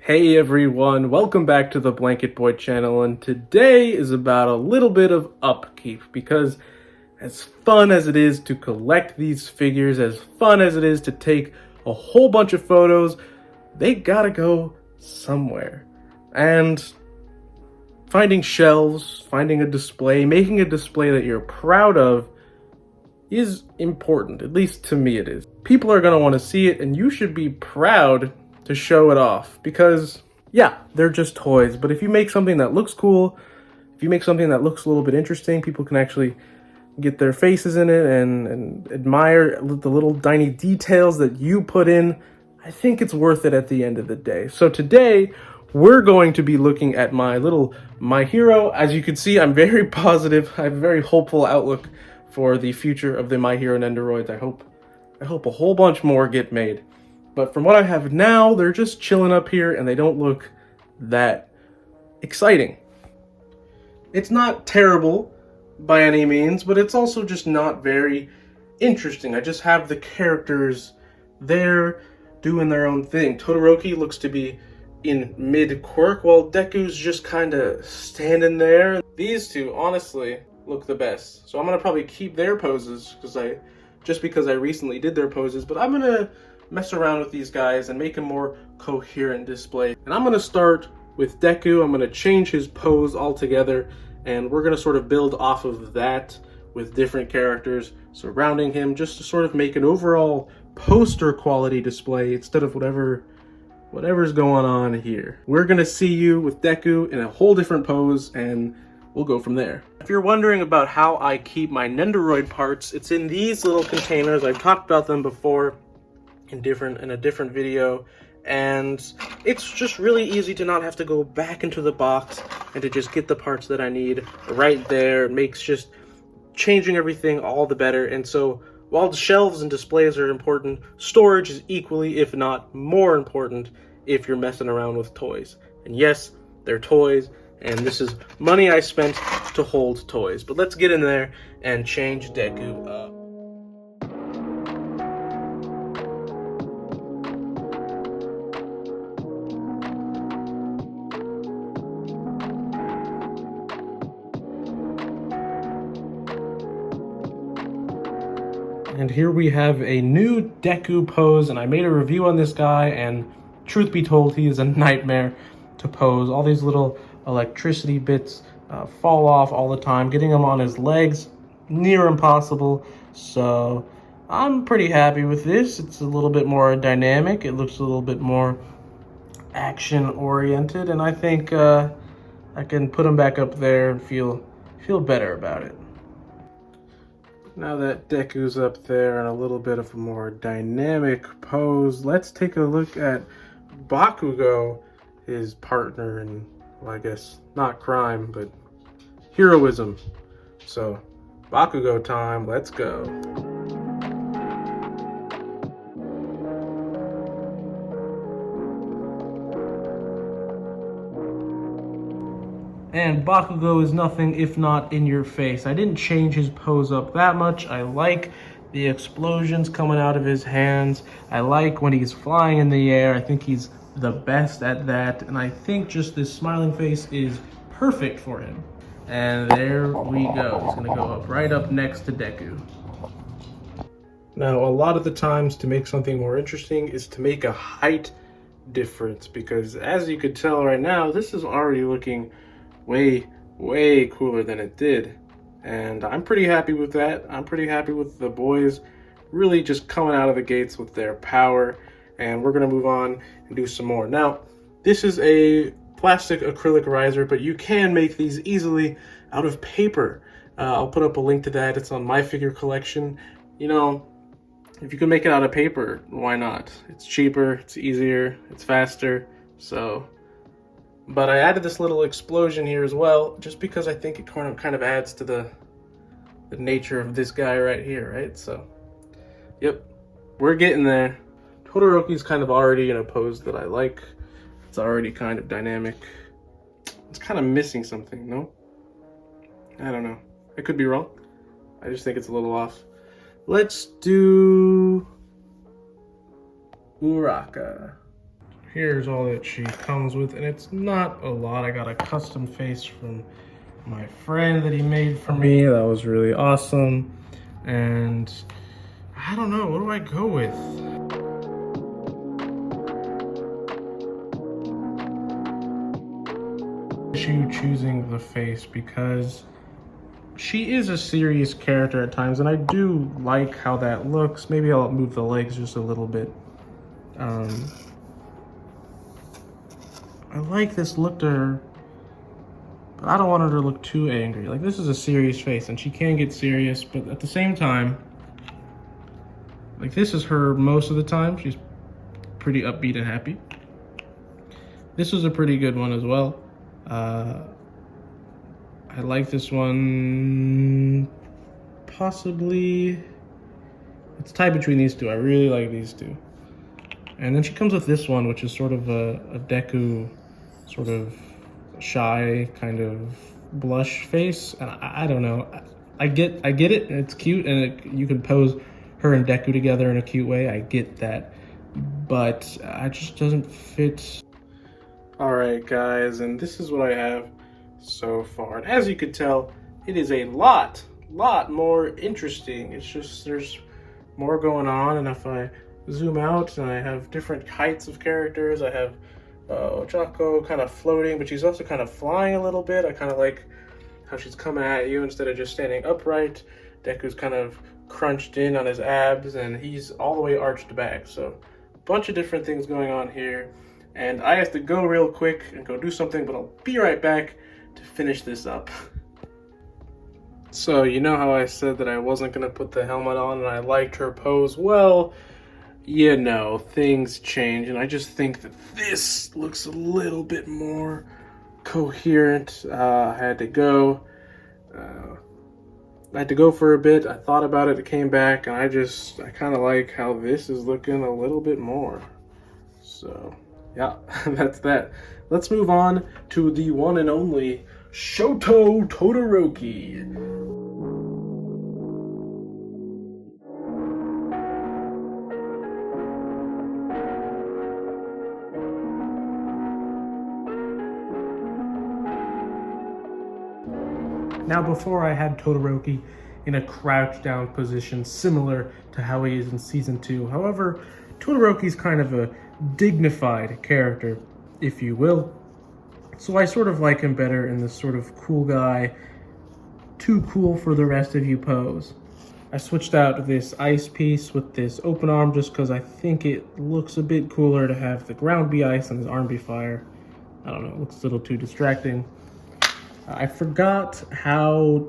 Hey everyone, welcome back to the Blanket Boy channel, and today is about a little bit of upkeep, because as fun as it is to collect these figures, as fun as it is to take a whole bunch of photos, they gotta go somewhere. And finding shelves, finding a display, making a display that you're proud of is important, at least to me it is. People are gonna want to see it, and you should be proud to show it off, because yeah, they're just toys, but if you make something that looks cool, if you make something that looks a little bit interesting, people can actually get their faces in it and admire the little tiny details that you put in. I think it's worth it at the end of the day. So today we're going to be looking at my little My Hero. As you can see, I'm very positive. I have a very hopeful outlook for the future of the My Hero Nendoroids. I hope a whole bunch more get made. But from what I have now, they're just chilling up here and they don't look that exciting. It's not terrible by any means, but it's also just not very interesting. I just have the characters there doing their own thing. Todoroki looks to be in mid-quirk, while Deku's just kind of standing there. These two, honestly, look the best. So I'm going to probably keep their poses, because I recently did their poses, but I'm going to mess around with these guys and make a more coherent display. And I'm going to start with Deku. I'm going to change his pose altogether, and we're going to sort of build off of that with different characters surrounding him, just to sort of make an overall poster quality display instead of whatever's going on here. We're going to see you with Deku in a whole different pose, and we'll go from there. If you're wondering about how I keep my Nendoroid parts, it's in these little containers. I've talked about them before in a different video, and it's just really easy to not have to go back into the box and to just get the parts that I need right there. It makes just changing everything all the better. And so while the shelves and displays are important, storage is equally, if not more important, if you're messing around with toys. And yes, they're toys, and this is money I spent to hold toys. But let's get in there and change Deku up. And here we have a new Deku pose, and I made a review on this guy, and truth be told, he is a nightmare to pose. All these little electricity bits fall off all the time. Getting him on his legs, near impossible. So I'm pretty happy with this. It's a little bit more dynamic. It looks a little bit more action-oriented, and I think I can put him back up there and feel better about it. Now that Deku's up there in a little bit of a more dynamic pose, let's take a look at Bakugo, his partner in, well, I guess, not crime, but heroism. So, Bakugo time, let's go. And Bakugo is nothing if not in your face. I didn't change his pose up that much. I like the explosions coming out of his hands. I like when he's flying in the air. I think he's the best at that. And I think just this smiling face is perfect for him. And there we go. He's gonna go right up next to Deku. Now, a lot of the times to make something more interesting is to make a height difference, because as you could tell right now, this is already looking way cooler than it did, and I'm pretty happy with that. I'm pretty happy with the boys really just coming out of the gates with their power, and we're gonna move on and do some more. Now, this is a plastic acrylic riser, but you can make these easily out of paper. I'll put up a link to that. It's on my figure collection. You know, if you can make it out of paper, why not? It's cheaper, it's easier, it's faster. But I added this little explosion here as well, just because I think it kind of adds to the nature of this guy right here, right? So, yep, we're getting there. Todoroki's kind of already in a pose that I like. It's already kind of dynamic. It's kind of missing something, no? I don't know. I could be wrong. I just think it's a little off. Let's do Uraraka. here's all that she comes with, and it's not a lot. I got a custom face from my friend that he made for me. That was really awesome. And I don't know, what do I go with? Issue choosing the face because she is a serious character at times, and I do like how that looks. Maybe I'll move the legs just a little bit. I like this look to her, but I don't want her to look too angry. Like, this is a serious face, and she can get serious, but at the same time, like, this is her most of the time. She's pretty upbeat and happy. This was a pretty good one as well. I like this one. Possibly, it's tied between these two. I really like these two. And then she comes with this one, which is sort of a Deku, sort of shy kind of blush face. And I don't know. I get it. And it's cute, and you can pose her and Deku together in a cute way. I get that, but it just doesn't fit. All right, guys, and this is what I have so far. And as you could tell, it is a lot more interesting. It's just there's more going on, and if I zoom out, and I have different heights of characters. I have Ochako kind of floating, but she's also kind of flying a little bit. I kind of like how she's coming at you instead of just standing upright. Deku's kind of crunched in on his abs, and he's all the way arched back. So a bunch of different things going on here. And I have to go real quick and go do something, but I'll be right back to finish this up. So, you know how I said that I wasn't going to put the helmet on and I liked her pose? Well, you know, things change, and I just think that this looks a little bit more coherent. I had to go for a bit. I thought about it, it came back, and I kind of like how this is looking a little bit more. So, yeah, that's that. Let's move on to the one and only Shoto Todoroki. Now, before I had Todoroki in a crouch down position similar to how he is in season 2. However, Todoroki's kind of a dignified character, if you will. So I sort of like him better in this sort of cool guy, too cool for the rest of you pose. I switched out this ice piece with this open arm just because I think it looks a bit cooler to have the ground be ice and his arm be fire. I don't know, it looks a little too distracting. I forgot how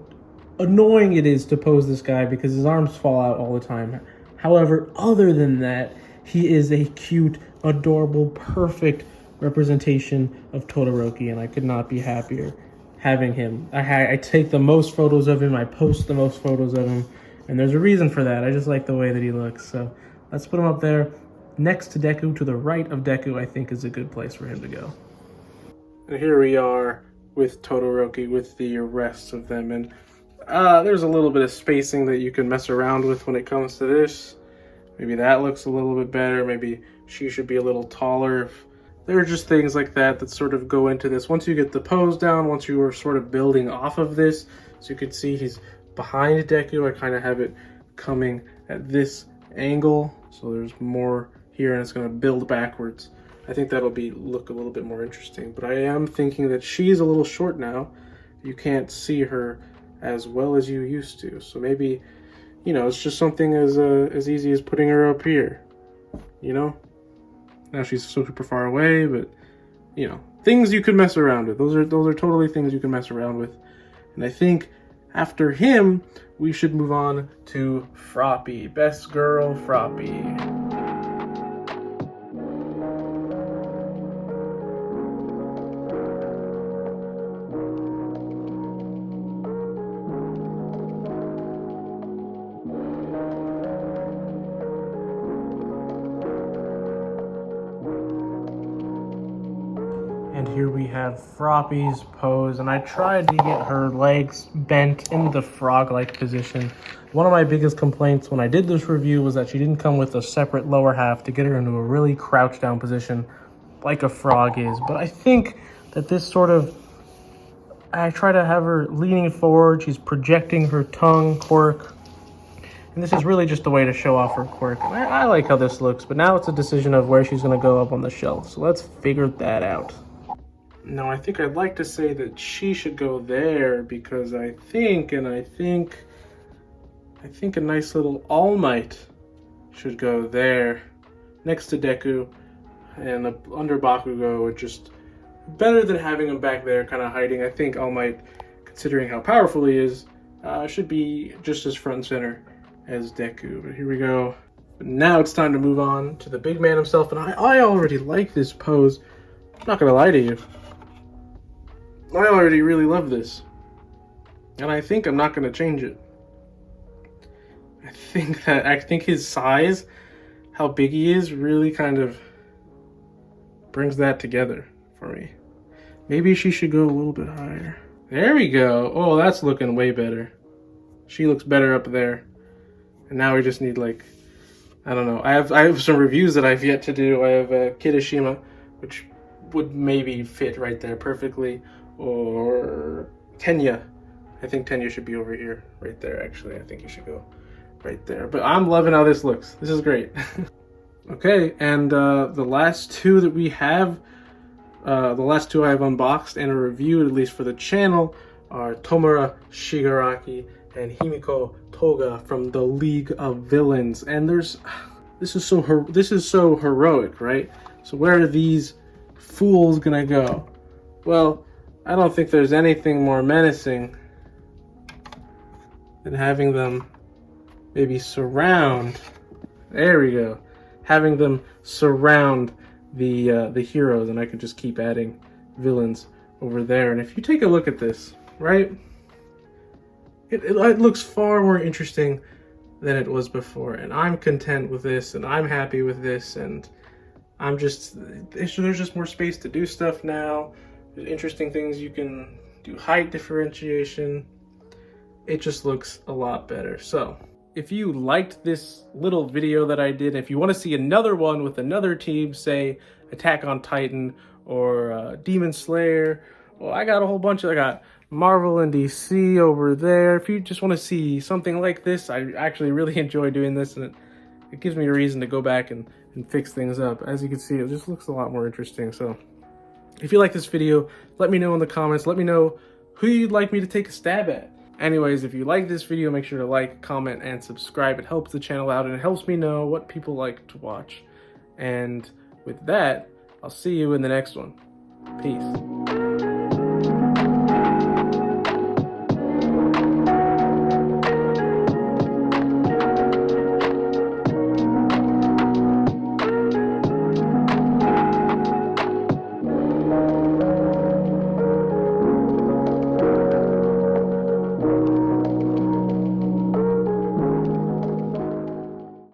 annoying it is to pose this guy because his arms fall out all the time. However, other than that, he is a cute, adorable, perfect representation of Todoroki, and I could not be happier having him. I take the most photos of him, I post the most photos of him, and there's a reason for that. I just like the way that he looks. So let's put him up there next to Deku. To the right of Deku, I think, is a good place for him to go. And here we are with Todoroki, with the rest of them, and there's a little bit of spacing that you can mess around with when it comes to this. Maybe that looks a little bit better. Maybe she should be a little taller. There are just things like that that sort of go into this. Once you get the pose down, once you are sort of building off of this, so you can see he's behind Deku. I kind of have it coming at this angle, so there's more here, and it's going to build backwards. I think that'll look a little bit more interesting, but I am thinking that she's a little short now. You can't see her as well as you used to, so maybe, you know, it's just something as easy as putting her up here, you know? Now she's so super far away, but, you know, things you could mess around with. Those are totally things you can mess around with. And I think after him, we should move on to Froppy. Best girl, Froppy. And here we have Froppy's pose, and I tried to get her legs bent in the frog-like position. One of my biggest complaints when I did this review was that she didn't come with a separate lower half to get her into a really crouched down position like a frog is. But I think that this sort of, I try to have her leaning forward. She's projecting her tongue quirk. And this is really just a way to show off her quirk. And I like how this looks, but now it's a decision of where she's going to go up on the shelf. So let's figure that out. No, I think I'd like to say that she should go there because I think a nice little All Might should go there next to Deku, and under Bakugo, just better than having him back there kind of hiding. I think All Might, considering how powerful he is, should be just as front and center as Deku. But here we go. But now it's time to move on to the big man himself, and I already like this pose. I'm not gonna lie to you. I already really love this. And I think I'm not gonna change it. I think his size, how big he is, really kind of brings that together for me. Maybe she should go a little bit higher. There we go. Oh, that's looking way better. She looks better up there. And now we just need, like, I don't know. I have some reviews that I've yet to do. I have Kirishima, which would maybe fit right there perfectly, or Tenya. I think Tenya should be over here, right there. Actually, I think he should go right there. But I'm loving how this looks. This is great. Okay, and the last two that we have, the last two I have unboxed and reviewed, at least for the channel, are Tomura Shigaraki and Himiko Toga from the League of Villains. And this is so heroic, right? So where are these fools gonna go? Well, I don't think there's anything more menacing than having them maybe surround. There we go. Having them surround the heroes, and I could just keep adding villains over there. And if you take a look at this, right, it looks far more interesting than it was before, and I'm content with this, and I'm happy with this, and there's just more space to do stuff now. There's interesting things you can do, height differentiation. It just looks a lot better. So if you liked this little video that I did, if you want to see another one with another team, say Attack on Titan or Demon Slayer, well, I got a whole bunch I got Marvel and DC over there. If you just want to see something like this, I actually really enjoy doing this, and it gives me a reason to go back and fix things up. As you can see, it just looks a lot more interesting. So if you like this video, let me know in the comments. Let me know who you'd like me to take a stab at. Anyways, if you like this video, make sure to like, comment, and subscribe. It helps the channel out, and it helps me know what people like to watch. And with that, I'll see you in the next one. Peace.